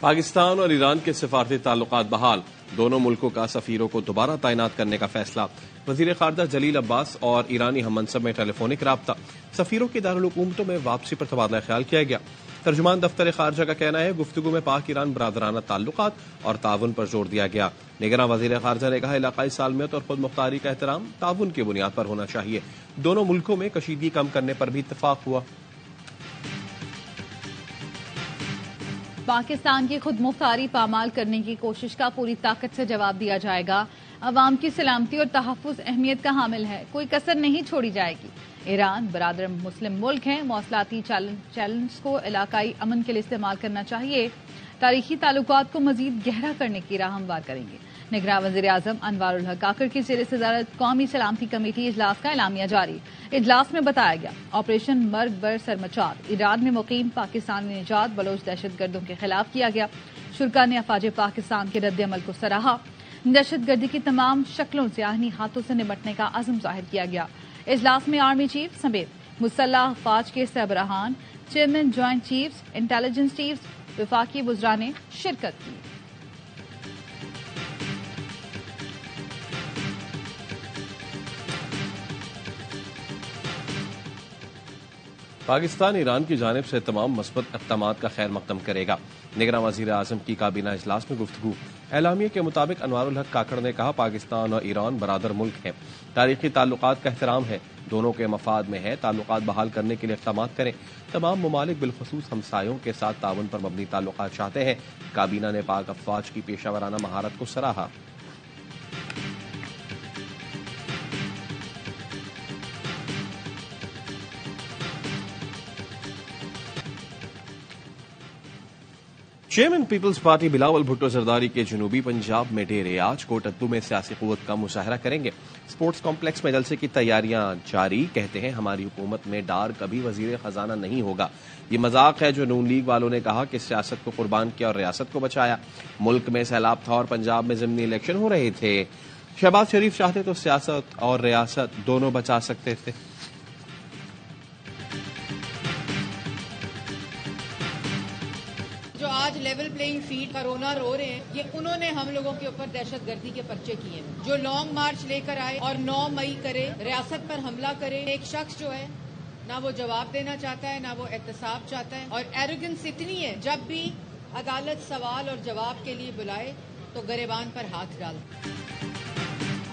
پاکستان اور ایران کے سفارتی تعلقات بحال، دونوں ملکوں کا سفیروں کو دوبارہ تعینات کرنے کا فیصلہ۔ وزیر خارجہ جلیل عباس اور ایرانی ہم منصب میں ٹیلی فونک رابطہ، سفیروں کی دارالحکومتوں میں واپسی پر تبادلہ خیال کیا گیا۔ ترجمان دفتر خارجہ کا کہنا ہے گفتگو میں پاک ایران برادرانہ تعلقات اور تعاون پر زور دیا گیا۔ نگراں وزیر خارجہ نے کہا علاقائی سالمیت اور خود مختاری کا احترام تعاون کی بنیاد پر ہونا چاہیے۔ دونوں ملکوں میں کشیدگی کم کرنے پر بھی اتفاق ہوا۔ پاکستان کی خود مختاری پامال کرنے کی کوشش کا پوری طاقت سے جواب دیا جائے گا۔ عوام کی سلامتی اور تحفظ اہمیت کا حامل ہے، کوئی کسر نہیں چھوڑی جائے گی۔ ایران برادر مسلم ملک ہیں، مواصلاتی چیلنج کو علاقائی امن کے لیے استعمال کرنا چاہیے، تاریخی تعلقات کو مزید گہرا کرنے کی راہ ہموار کریں گے۔ نگراں وزیر اعظم انوار الحق کاکڑ کی زیر صدارت قومی سلامتی کمیٹی اجلاس کا اعلامیہ جاری۔ اجلاس میں بتایا گیا آپریشن مرگ بر سرمچار ایران میں مقیم پاکستانی نژاد بلوچ دہشت گردوں کے خلاف کیا گیا۔ شرکا نے افواج پاکستان کے رد عمل کو سراہا۔ دہشت گردی کی تمام شکلوں سے آہنی ہاتھوں سے نمٹنے کا عزم ظاہر کیا گیا۔ اجلاس میں آرمی چیف سمیت مسلح افواج کے سربراہان، chairman joint chiefs, intelligence chiefs, وفاقی وزراء نے شرکت کی۔ پاکستان ایران کی جانب سے تمام مثبت اقدامات کا خیر مقدم کرے گا۔ نگراں وزیر اعظم کی کابینہ اجلاس میں گفتگو۔ اعلامیے کے مطابق انوار الحق کاکڑ نے کہا پاکستان اور ایران برادر ملک ہیں، تاریخی تعلقات کا احترام ہے، دونوں کے مفاد میں ہے تعلقات بحال کرنے کے لیے اقدامات کریں۔ تمام ممالک بالخصوص ہمسایوں کے ساتھ تعاون پر مبنی تعلقات چاہتے ہیں۔ کابینہ نے پاک افواج کی پیشہ ورانہ مہارت کو سراہا۔ چیئرمین پیپلز پارٹی بلاول بھٹو زرداری کے جنوبی پنجاب میں ڈیرے آج کوٹدو میں سیاسی قوت کا مظاہرہ کریں گے۔ اسپورٹس کمپلیکس میں جلسے کی تیاریاں جاری۔ کہتے ہیں ہماری حکومت میں ڈار کبھی وزیر خزانہ نہیں ہوگا، یہ مذاق ہے جو نون لیگ والوں نے کہا کہ سیاست کو قربان کیا اور ریاست کو بچایا۔ ملک میں سیلاب تھا اور پنجاب میں ضمنی الیکشن ہو رہے تھے، شہباز شریف چاہتے تو سیاست اور ریاست دونوں بچا سکتے تھے۔ آج لیول پلینگ فیلڈ کرونا رو رہے ہیں، یہ انہوں نے ہم لوگوں کے اوپر دہشت گردی کے پرچے کیے ہیں۔ جو لانگ مارچ لے کر آئے اور 9 مئی کرے، ریاست پر حملہ کرے، ایک شخص جو ہے نہ وہ جواب دینا چاہتا ہے نہ وہ احتساب چاہتا ہے، اور ایروگنس اتنی ہے جب بھی عدالت سوال اور جواب کے لیے بلائے تو گریبان پر ہاتھ ڈالتا۔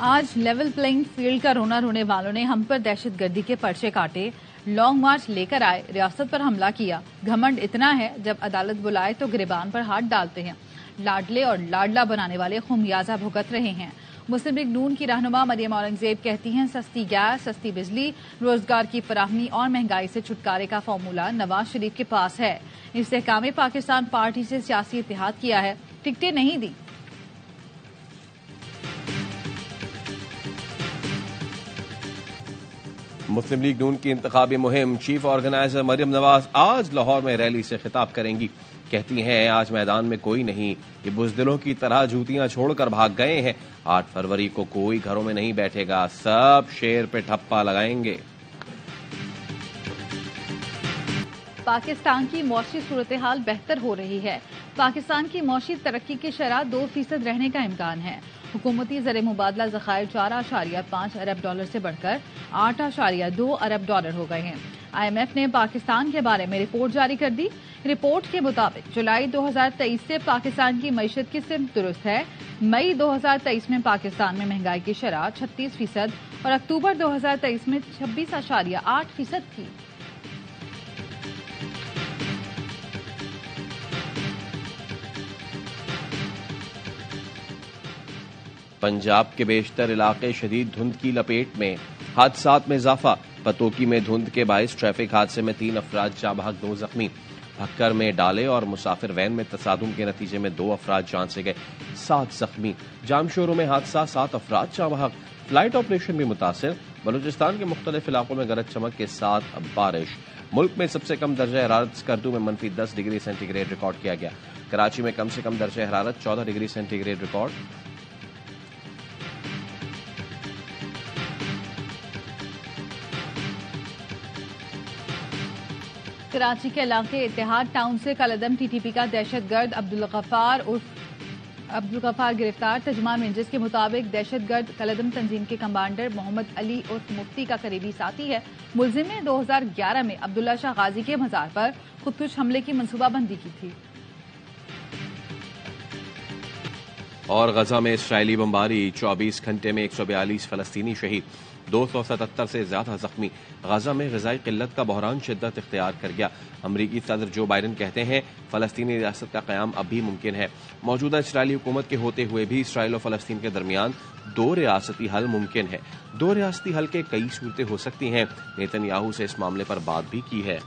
آج لیول پلینگ فیلڈ کا رونا رونے والوں نے ہم پر دہشت گردی کے پرچے کاٹے، لانگ مارچ لے کر آئے، ریاست پر حملہ کیا۔ گھمنڈ اتنا ہے جب عدالت بلائے تو گریبان پر ہاتھ ڈالتے ہیں۔ لاڈلے اور لاڈلا بنانے والے خمیازہ بھگت رہے ہیں۔ مسلم لیگ نون کی رہنما مریم اورنگزیب کہتی ہیں سستی گیس، سستی بجلی، روزگار کی فراہمی اور مہنگائی سے چھٹکارے کا فارمولہ نواز شریف کے پاس ہے۔ استحکام پاکستان پارٹی سے سیاسی اتحاد کیا ہے، ٹکٹیں نہیں دی۔ مسلم لیگ نون کی انتخابی مہم، چیف آرگنائزر مریم نواز آج لاہور میں ریلی سے خطاب کریں گی۔ کہتی ہیں آج میدان میں کوئی نہیں، یہ بزدلوں کی طرح جوتیاں چھوڑ کر بھاگ گئے ہیں۔ 8 فروری کو کوئی گھروں میں نہیں بیٹھے گا، سب شیر پہ ٹھپا لگائیں گے۔ پاکستان کی معاشی صورتحال بہتر ہو رہی ہے۔ پاکستان کی معاشی ترقی کی شرح 2% رہنے کا امکان ہے۔ حکومتی زر مبادلہ ذخائر 4.5 ارب ڈالر سے بڑھ کر 8.2 ارب ڈالر ہو گئے ہیں۔ IMF نے پاکستان کے بارے میں رپورٹ جاری کر دی۔ رپورٹ کے مطابق جولائی 2023 سے پاکستان کی معیشت کی سمت درست ہے۔ مئی 2023 میں پاکستان میں مہنگائی کی شرح 36% اور اکتوبر 2023 میں 26.8% تھی۔ پنجاب کے بیشتر علاقے شدید دھند کی لپیٹ میں، حادثات میں اضافہ۔ پتوکی میں دھند کے باعث ٹریفک حادثے میں 3 افراد جاں بحق 2 زخمی۔ بھکر میں ڈالے اور مسافر وین میں تصادم کے نتیجے میں 2 افراد جان سے گئے، 7 زخمی۔ جامشورو میں حادثہ، 7 افراد جاں بحق۔ فلائٹ آپریشن بھی متاثر۔ بلوچستان کے مختلف علاقوں میں گرج چمک کے ساتھ بارش۔ ملک میں سب سے کم درجہ حرارت اسکردو میں -10 ڈگری سینٹی گریڈ ریکارڈ کیا گیا۔ کراچی میں کم سے کم درجہ حرارت 14 degree centigrade record. Karachi کے علاقے اتحاد ٹاؤن سے کالعدم ٹی ٹی پی کا دہشت گرد عبدالغفار گرفتار۔ ترجمان رینجرز کے مطابق دہشت گرد کالعدم تنظیم کے کمانڈر محمد علی عرف مفتی کا قریبی ساتھی ہے۔ ملزم نے 2011 میں عبداللہ شاہ غازی کے مزار پر خودکش حملے کی منصوبہ بندی کی تھی۔ اور غزہ میں اسرائیلی بمباری، 24 گھنٹے میں 142 فلسطینی شہید، 277 سے زیادہ زخمی۔ غزہ میں غذائی قلت کا بحران شدت اختیار کر گیا۔ امریکی صدر جو بائیڈن کہتے ہیں فلسطینی ریاست کا قیام اب بھی ممکن ہے۔ موجودہ اسرائیلی حکومت کے ہوتے ہوئے بھی اسرائیل و فلسطین کے درمیان 2 ریاستی حل ممکن ہے۔ 2 ریاستی حل کے کئی صورتیں ہو سکتی ہیں۔ نیتن یاہو سے اس معاملے پر بات بھی کی ہے۔